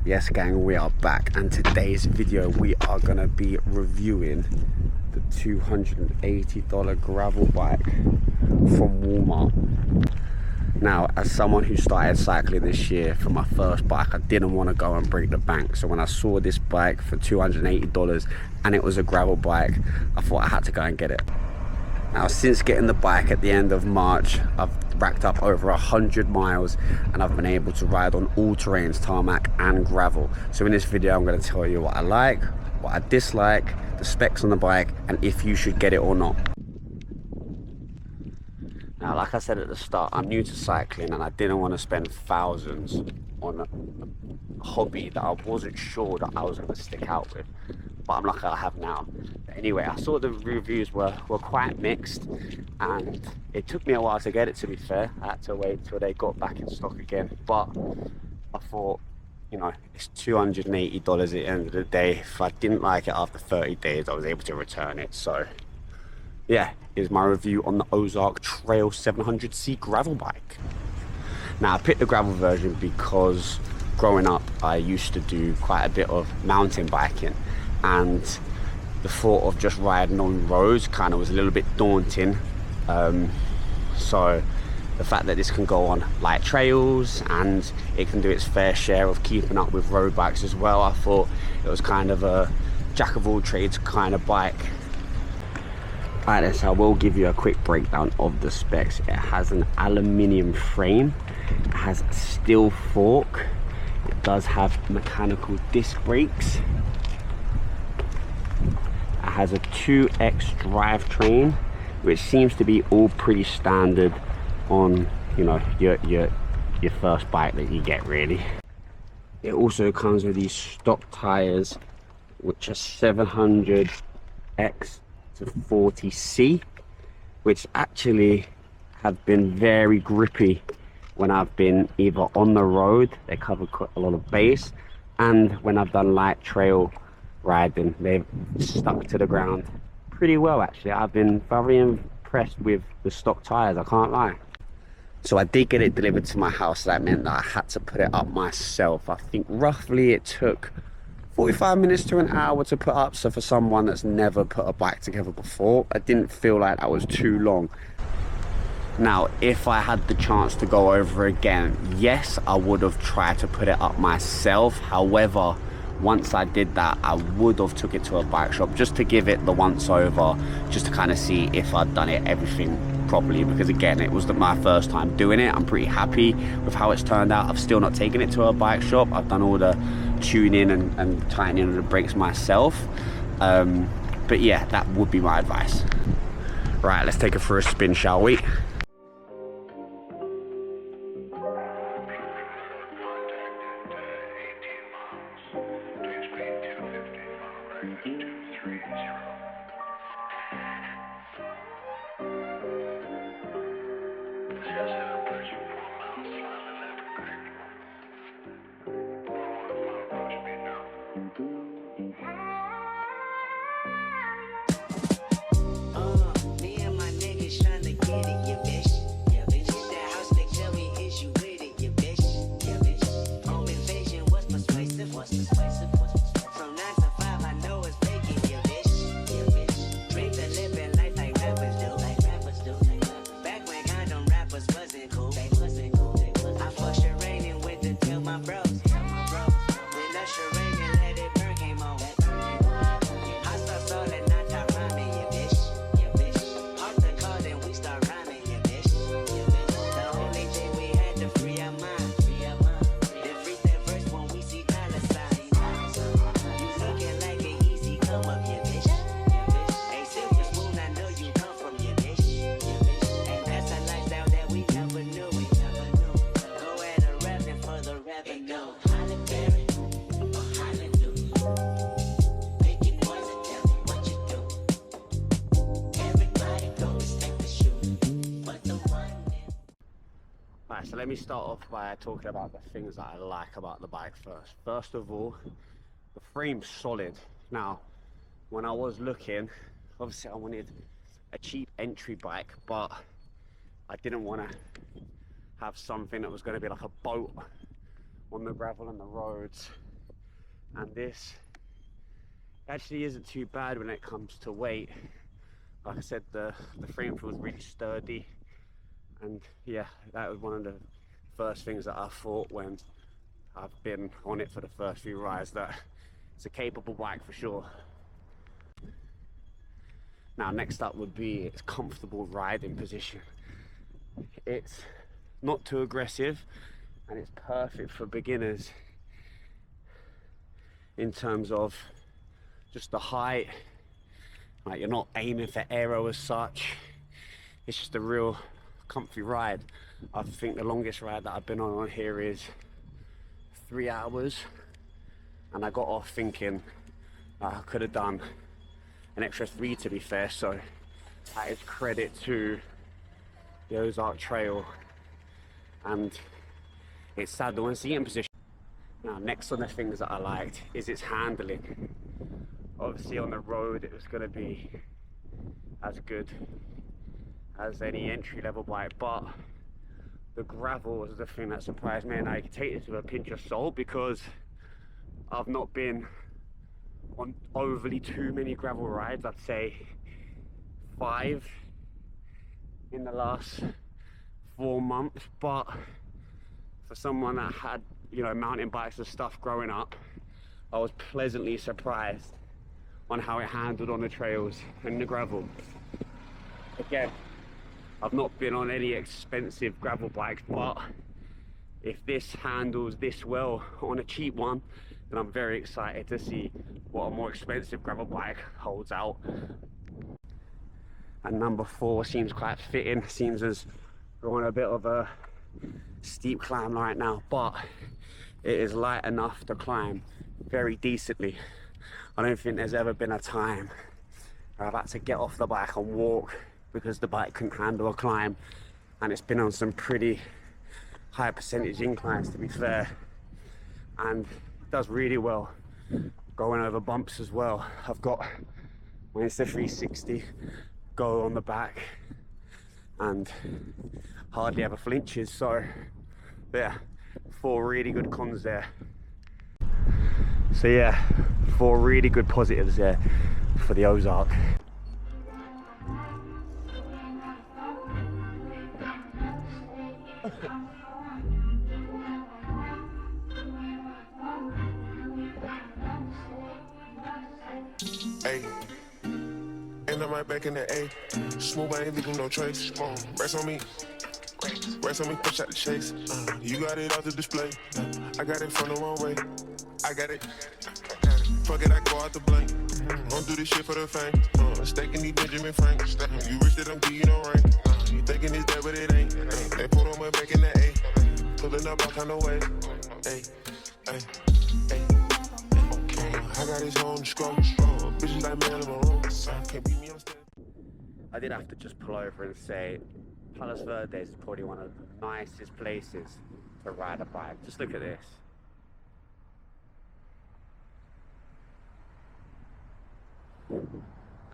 Yes gang, we are back, and today's video we are gonna be reviewing the $280 gravel bike from Walmart. Now, as someone who started cycling this year for my first bike, I didn't want to go and break the bank. So when I saw this bike for $280 and it was a gravel bike, I thought I had to go and get it. Now, since getting the bike at the end of March, I've racked up over 100 miles and I've been able to ride on all terrains, tarmac and gravel. So in this video, I'm going to tell you what I like, what I dislike, the specs on the bike, and if you should get it or not. Now, like I said at the start, I'm new to cycling and I didn't want to spend thousands on a hobby that I wasn't sure that I was going to stick out with. But I'm lucky I have now. But anyway, I saw the reviews were quite mixed, and it took me a while to get it, to be fair. I had to wait till they got back in stock again. But I thought, you know, it's $280 at the end of the day. If I didn't like it after 30 days, I was able to return it. So yeah, here's my review on the Ozark Trail 700C gravel bike. Now, I picked the gravel version because growing up, I used to do quite a bit of mountain biking, and the thought of just riding on roads kind of was a little bit daunting. So the fact that this can go on light trails and it can do its fair share of keeping up with road bikes as well, I thought it was kind of a jack of all trades kind of bike. Alright then, so I will give you a quick breakdown of the specs. It has an aluminium frame, it has a steel fork, it does have mechanical disc brakes, it has a 2X drivetrain, which seems to be all pretty standard on, you know, your first bike that you get, really. It also comes with these stock tires, which are 700X to 40C, which actually have been very grippy when I've been either on the road. They cover quite a lot of base, and when I've done light trail riding, they've stuck to the ground pretty well. Actually, I've been very impressed with the stock tires, I can't lie. So I did get it delivered to my house. That meant that I had to put it up myself. I think roughly it took 45 minutes to an hour to put up. So for someone that's never put a bike together before, I didn't feel like that was too long. Now, if I had the chance to go over again, yes, I would have tried to put it up myself. However, once I did that, I would have took it to a bike shop just to give it the once over, just to kind of see if I'd done everything properly, because again, it was my first time doing it. I'm pretty happy with how it's turned out. I've still not taken it to a bike shop. I've done all the tuning and tightening of the brakes myself, but yeah, that would be my advice. Right, let's take it for a spin, shall we? So let me start off by talking about the things that I like about the bike first. First of all, the frame's solid. Now, when I was looking, obviously I wanted a cheap entry bike, but I didn't want to have something that was going to be like a boat on the gravel and the roads. and this actually isn't too bad when it comes to weight. Like I said, the frame feels really sturdy, and yeah, that was one of the first things that I thought when I've been on it for the first few rides, that it's a capable bike for sure. Now next up would be its comfortable riding position. It's not too aggressive and it's perfect for beginners in terms of just the height. Like, you're not aiming for aero as such, it's just a real comfy ride. I think the longest ride that I've been on here is 3 hours, and I got off thinking I could have done an extra 3, to be fair. So that is credit to the Ozark Trail and its saddle and seating position. Now next on the things that I liked is its handling. Obviously on the road it was going to be as good as any entry-level bike, but the gravel was the thing that surprised me, and I take this with a pinch of salt because I've not been on overly too many gravel rides. I'd say 5 in the last 4 months, but for someone that had, you know, mountain bikes and stuff growing up, I was pleasantly surprised on how it handled on the trails and the gravel. Again, I've not been on any expensive gravel bikes, but if this handles this well on a cheap one, then I'm very excited to see what a more expensive gravel bike holds out. And number 4 seems quite fitting. Seems as we're on a bit of a steep climb right now, but it is light enough to climb very decently. I don't think there's ever been a time where I've had to get off the bike and walk because the bike couldn't handle a climb, and it's been on some pretty high percentage inclines, to be fair, and it does really well going over bumps as well. I've got my Insta360 go on the back and hardly ever flinches, so yeah, 4 really good cons there. So yeah, 4 really good positives there for the Ozark. Hey, and I'm right back in the A. Smooth, I ain't leaving no trace. Rest on me, push out the chase. You got it off the display. I got it from the wrong way. I got it. Fuck it, I go out the blank. Don't do this shit for the fame. Staking these Benjamin Franks. You wish that I'm getting no rank. You thinking it's that, but it ain't. They put on my back in the A. Pulling up all kind of way. Hey, hey, hey. I got this on the scroll. Bitches like Marilyn Monroe. Can't beat me on stage. I did have to just pull over and say Palos Verdes is probably one of the nicest places to ride a bike. Just look at this.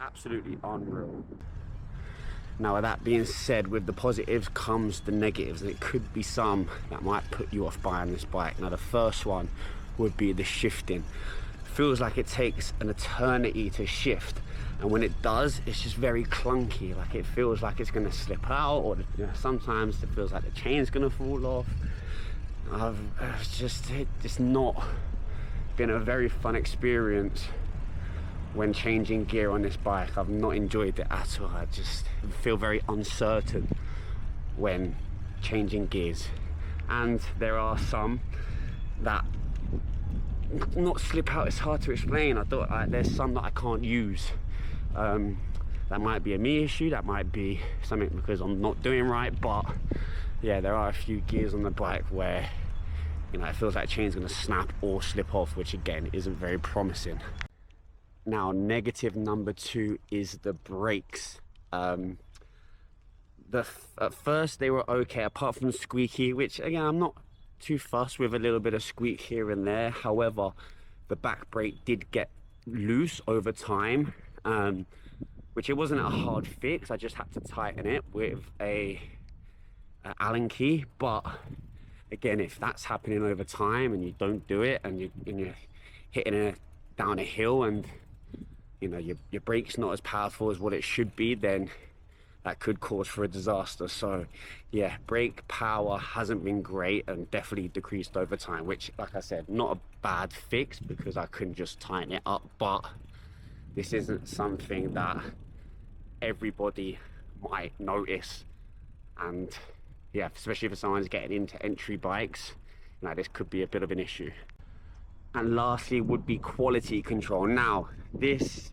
Absolutely unreal. Now with that being said, with the positives comes the negatives, and it could be some that might put you off buying this bike. Now the first one would be the shifting. Feels like it takes an eternity to shift, and when it does, it's just very clunky. Like, it feels like it's going to slip out, or sometimes it feels like the chain's going to fall off. It's just not been a very fun experience when changing gear on this bike. I've not enjoyed it at all. I just feel very uncertain when changing gears, and there are some that not slip out. It's hard to explain. I thought, like, there's some that I can't use. That might be a me issue, that might be something because I'm not doing right, but yeah, there are a few gears on the bike where, you know, it feels like the chain's going to snap or slip off, which again isn't very promising. Now negative number 2 is the brakes. At first they were okay, apart from squeaky, which again I'm not too fussed with a little bit of squeak here and there. However, the back brake did get loose over time, which it wasn't a hard fix. I just had to tighten it with a Allen key. But again, if that's happening over time and you don't do it, and you're hitting it down a hill and you know your brake's not as powerful as what it should be, then that could cause for a disaster. So yeah, brake power hasn't been great and definitely decreased over time, which, like I said, not a bad fix because I couldn't just tighten it up, but this isn't something that everybody might notice. And yeah, especially if someone's getting into entry bikes, you know, this could be a bit of an issue. And lastly would be quality control. Now this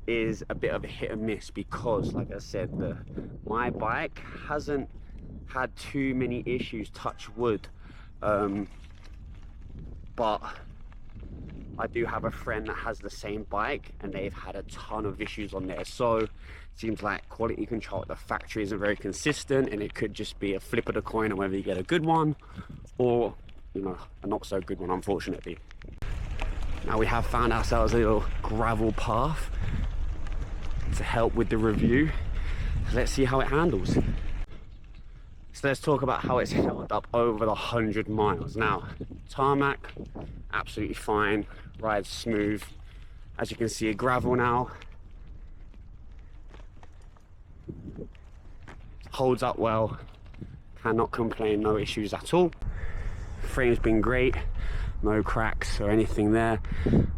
is a bit of a hit and miss because, like I said, my bike hasn't had too many issues, touch wood, but I do have a friend that has the same bike and they've had a ton of issues on there. So it seems like quality control at the factory isn't very consistent, and it could just be a flip of the coin on whether you get a good one or, you know, a not so good one, unfortunately. Now we have found ourselves a little gravel path to help with the review. Let's see how it handles. So let's talk about how it's held up over the 100 miles. Now, tarmac, absolutely fine, rides smooth. As you can see, gravel now. Holds up well, cannot complain, no issues at all. Frame's been great, no cracks or anything there.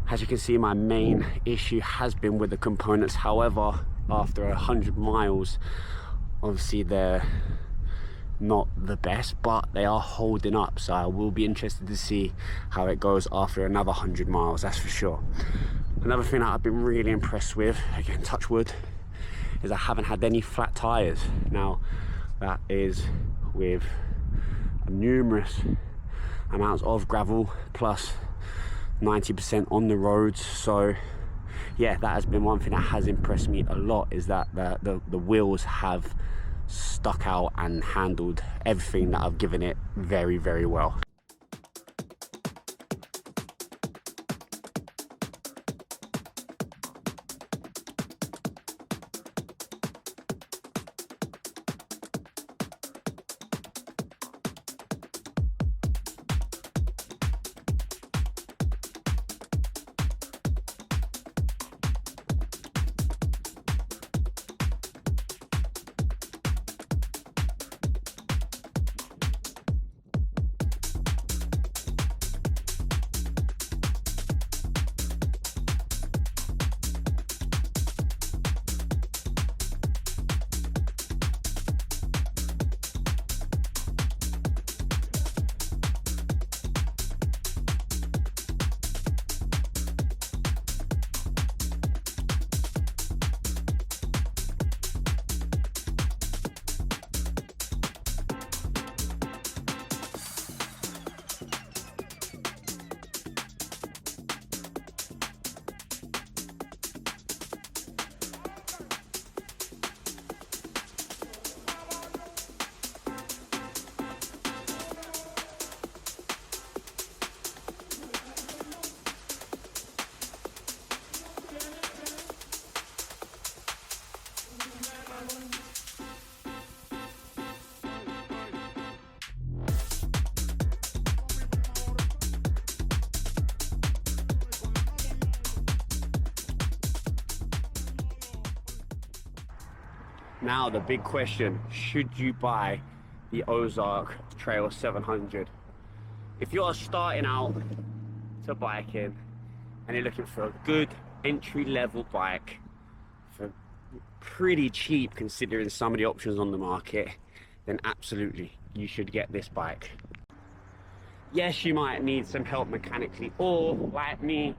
As you can see, my main issue has been with the components. However, after 100 miles, obviously they're not the best, but they are holding up. So I will be interested to see how it goes after another 100 miles, that's for sure. Another thing that I've been really impressed with, again, touch wood, is I haven't had any flat tires. Now, that is with numerous amounts of gravel plus 90% on the roads. So yeah, that has been one thing that has impressed me a lot, is that the wheels have stuck out and handled everything that I've given it very, very well. Now the big question, should you buy the Ozark Trail 700? If you're starting out to biking and you're looking for a good entry-level bike for pretty cheap considering some of the options on the market, then absolutely you should get this bike. Yes, you might need some help mechanically, or like me,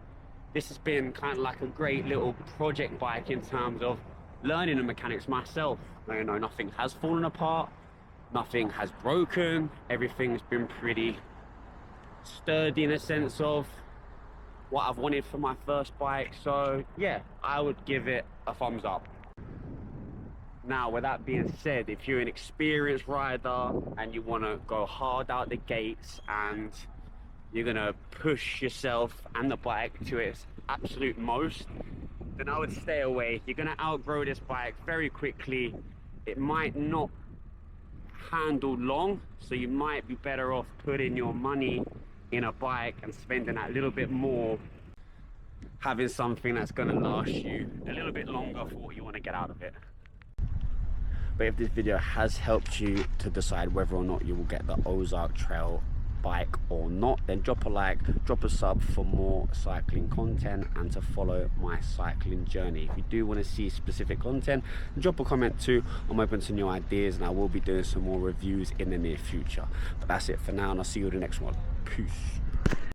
this has been kind of like a great little project bike in terms of learning the mechanics myself. You know, nothing has fallen apart, nothing has broken, everything's been pretty sturdy in a sense of what I've wanted for my first bike. So yeah, I would give it a thumbs up. Now, with that being said, if you're an experienced rider and you want to go hard out the gates and you're gonna push yourself and the bike to its absolute most, then I would stay away. You're gonna outgrow this bike very quickly. It might not handle long, so you might be better off putting your money in a bike and spending that little bit more having something that's going to last you a little bit longer for what you want to get out of it. But if this video has helped you to decide whether or not you will get the Ozark Trail bike or not, then drop a like, drop a sub for more cycling content and to follow my cycling journey. If you do want to see specific content, drop a comment too. I'm open to new ideas and I will be doing some more reviews in the near future. But that's it for now, and I'll see you in the next one. Peace.